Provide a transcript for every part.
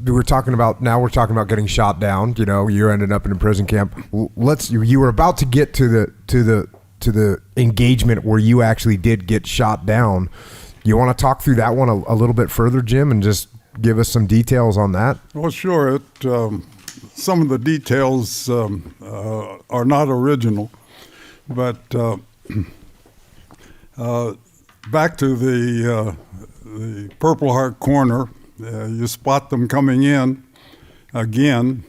We're talking about getting shot down. You know, you ended up in a prison camp. You were about to get to the engagement where you actually did get shot down. You want to talk through that one a little bit further, Jim, and just give us some details on that? Well, sure. Some of the details are not original, but back to the Purple Heart Corner, you spot them coming in again,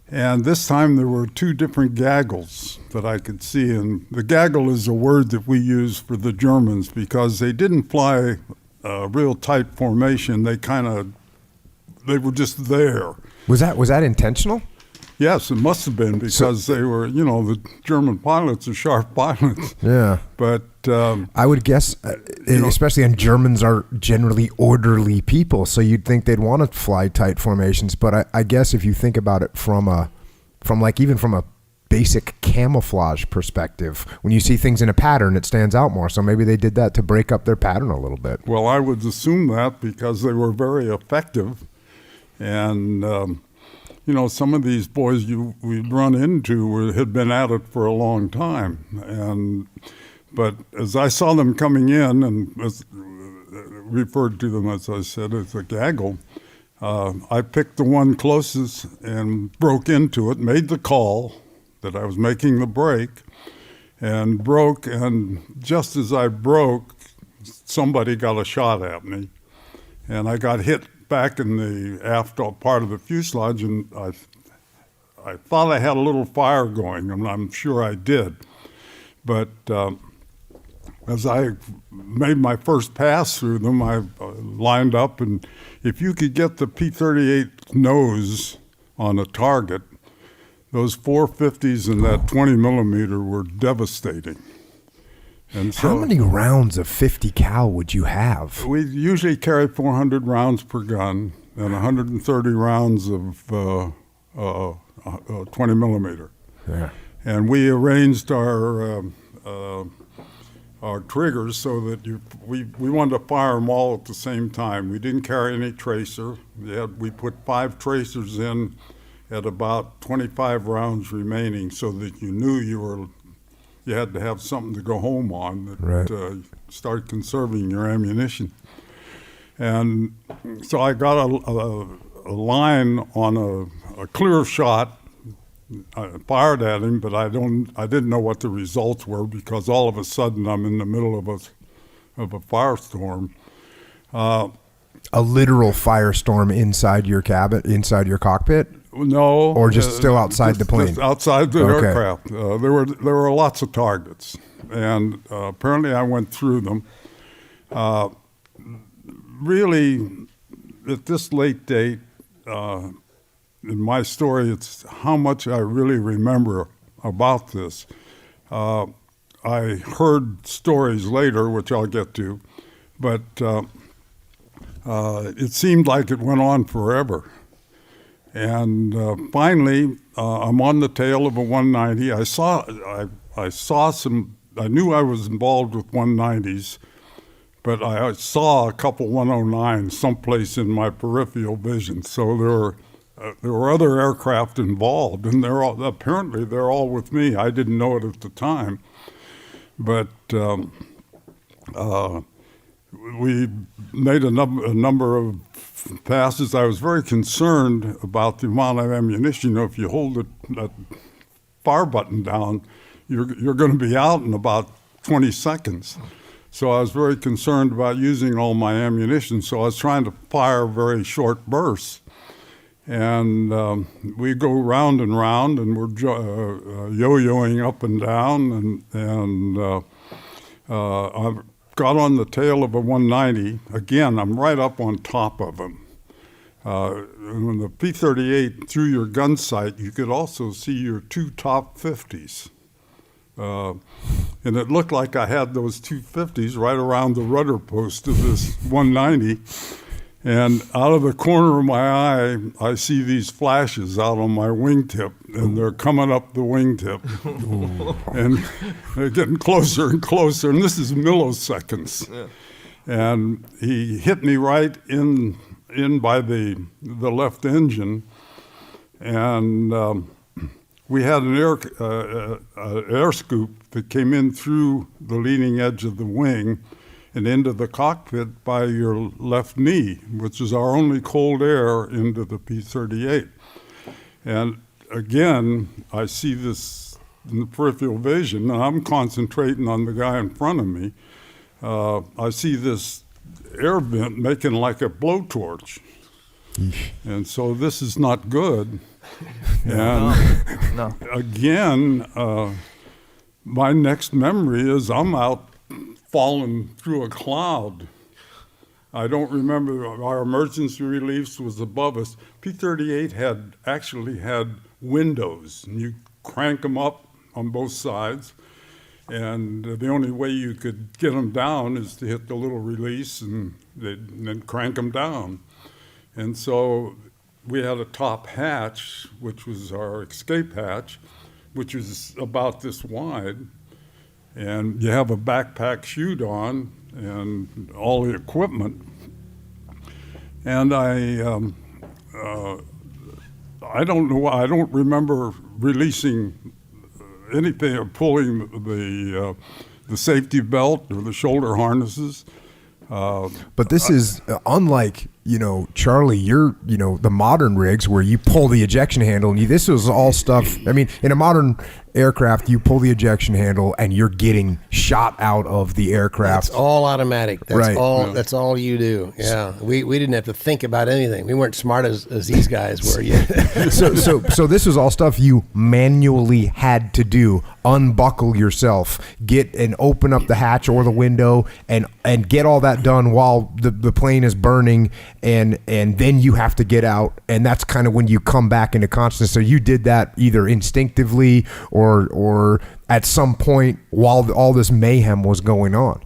and this time there were two different gaggles that I could see. And the gaggle is a word that we use for the Germans because they didn't fly a real tight formation. They were just there. Was that intentional? Yes, it must have been because they were, the German pilots are sharp pilots. Yeah. But I would guess, especially and Germans are generally orderly people, so you'd think they'd want to fly tight formations. But I guess if you think about it from a basic camouflage perspective, when you see things in a pattern, it stands out more. So maybe they did that to break up their pattern a little bit. Well, I would assume that because they were very effective. And, some of these boys we'd run into had been at it for a long time. But as I saw them coming in and referred to them, as I said, as a gaggle, I picked the one closest and broke into it, made the call that I was making the break, and broke. And just as I broke, somebody got a shot at me. And I got hit back in the aft part of the fuselage, and I thought I had a little fire going, and I'm sure I did. But as I made my first pass through them, I lined up, and if you could get the P-38 nose on a target, those 450s and that 20 millimeter were devastating. And so, how many rounds of 50 cal would you have? We usually carry 400 rounds per gun and 130 rounds of 20 millimeter. Yeah. And we arranged our triggers so that we wanted to fire them all at the same time. We didn't carry any tracer. We put 5 tracers in at about 25 rounds remaining, so that you knew you had to have something to go home on that right. Start conserving your ammunition. And so I got a line on a clear shot. I fired at him, but I didn't know what the results were because all of a sudden I'm in the middle of a firestorm. A literal firestorm inside your cabin, inside your cockpit? No. Or just still outside the plane? Just outside the aircraft. There were lots of targets, and apparently I went through them. Really, at this late date, in my story, it's how much I really remember about this. I heard stories later, which I'll get to, but it seemed like it went on forever. And finally, I'm on the tail of a 190. I knew I was involved with 190s, but I saw a couple 109s someplace in my peripheral vision. So there were other aircraft involved, and apparently they're all with me. I didn't know it at the time, but we made a number of passes. I was very concerned about the amount of ammunition. If you hold that fire button down, you're going to be out in about 20 seconds. So I was very concerned about using all my ammunition. So I was trying to fire very short bursts. And we go round and round, and we're yo-yoing up and down. And I got on the tail of a 190. Again, I'm right up on top of him. And when the P-38 through your gun sight, you could also see your 2 top 50s. And it looked like I had those 250s right around the rudder post of this 190. And out of the corner of my eye, I see these flashes out on my wingtip, and they're coming up the wingtip. And they're getting closer and closer, and this is milliseconds. Yeah. And he hit me right in in by the left engine, and we had an air scoop that came in through the leading edge of the wing and into the cockpit by your left knee, which is our only cold air into the P-38. And again, I see this in the peripheral vision, and I'm concentrating on the guy in front of me. I see this air vent making like a blowtorch. And so this is not good. And No. again, my next memory is I'm out falling through a cloud. I don't remember, our emergency relief was above us. P-38 actually had windows, and you crank them up on both sides, and the only way you could get them down is to hit the little release and then crank them down. And so we had a top hatch, which was our escape hatch, which was about this wide, and you have a backpack chute on and all the equipment. And I don't know, I don't remember releasing anything or pulling the safety belt or the shoulder harnesses. But this is unlike, Charlie, the modern rigs where you pull the ejection handle and this was all stuff. I mean, in a modern aircraft, you pull the ejection handle and you're getting shot out of the aircraft. It's all automatic. That's Right. all. Yeah. That's all you do. Yeah, we didn't have to think about anything. We weren't smart as these guys were yet. So this was all stuff you manually had to do. Unbuckle yourself, get and open up the hatch or the window, and get all that done while the plane is burning, and then you have to get out, and that's kind of when you come back into consciousness. So you did that either instinctively or at some point while all this mayhem was going on.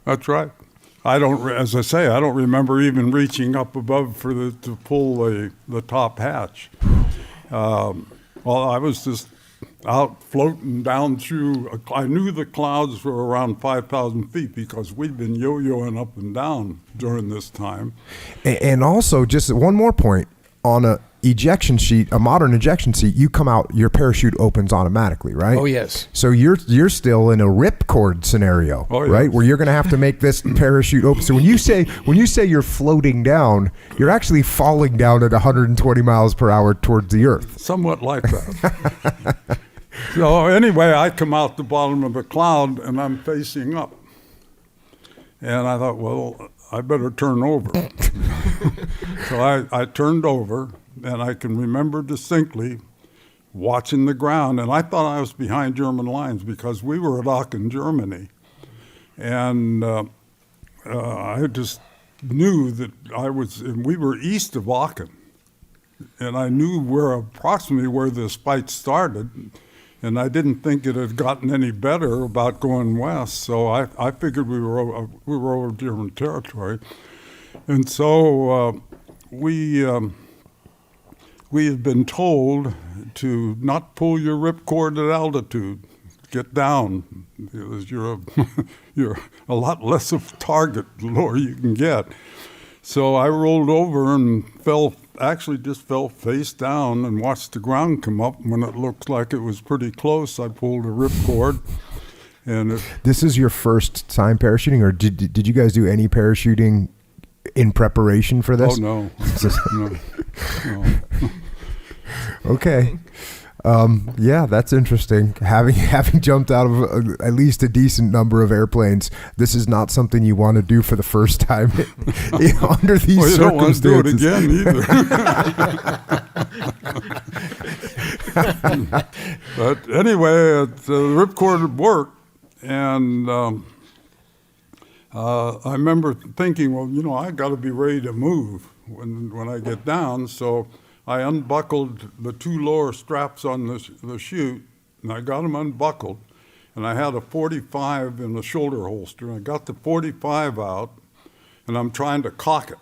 That's right. As I say, I don't remember even reaching up above to pull the top hatch. Well, I was just out floating down through. I knew the clouds were around 5,000 feet because we'd been yo-yoing up and down during this time. And also, just one more point, on a modern ejection seat, you come out, your parachute opens automatically, right? Oh yes. So you're still in a ripcord scenario, right? Where you're going to have to make this parachute open. So when you say you're floating down, you're actually falling down at 120 miles per hour towards the earth. Somewhat like that. So anyway, I come out the bottom of the cloud and I'm facing up. And I thought, well, I better turn over. So I turned over, and I can remember distinctly watching the ground, and I thought I was behind German lines because we were at Aachen, Germany. And I just knew that we were east of Aachen, and I knew approximately where this fight started. And I didn't think it had gotten any better about going west, so I figured we were over German territory. And so we had been told to not pull your ripcord at altitude, get down, because you're a lot less of a target the lower you can get. So I rolled over and fell face down and watched the ground come up. When it looked like it was pretty close, I pulled a ripcord. And this is your first time parachuting, or did you guys do any parachuting in preparation for this? Oh, no. No. Okay. Yeah, that's interesting. Having jumped out of at least a decent number of airplanes, this is not something you want to do for the first time under these circumstances. Don't want to do it again either. But anyway, the ripcord worked, and I remember thinking, well, I got to be ready to move when I get down. So I unbuckled the two lower straps on the chute, and I got them unbuckled, and I had a 45 in the shoulder holster. I got the 45 out, and I'm trying to cock it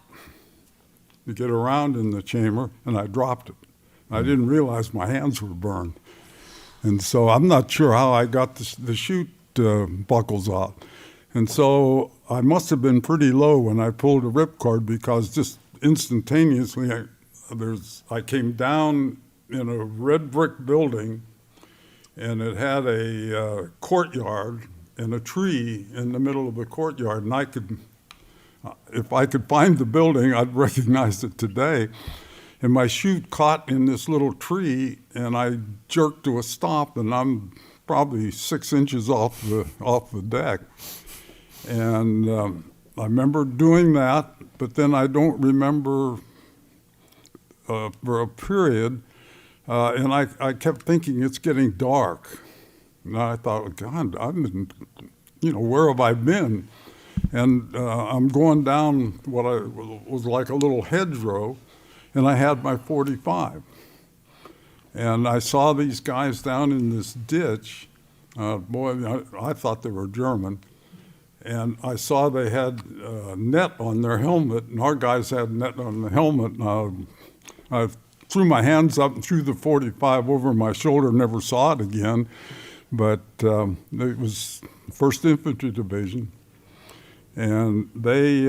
to get around in the chamber, and I dropped it. I didn't realize my hands were burned. And so I'm not sure how I got the chute buckles out. And so I must have been pretty low when I pulled a ripcord, because just instantaneously, I came down in a red brick building, and it had a courtyard and a tree in the middle of the courtyard, and I could, if I could find the building, I'd recognize it today. And my chute caught in this little tree, and I jerked to a stop, and I'm probably 6 inches off the deck. And I remember doing that, but then I don't remember for a period, and I kept thinking it's getting dark. And I thought, God, I've been, where have I been? And I'm going down what was like a little hedgerow, and I had my .45. And I saw these guys down in this ditch. Boy, I thought they were German. And I saw they had net on their helmet, and our guys had net on the helmet. I threw my hands up and threw the .45 over my shoulder, never saw it again. But it was 1st Infantry Division. And they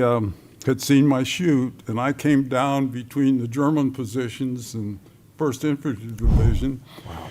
had seen my chute, and I came down between the German positions and 1st Infantry Division. Wow.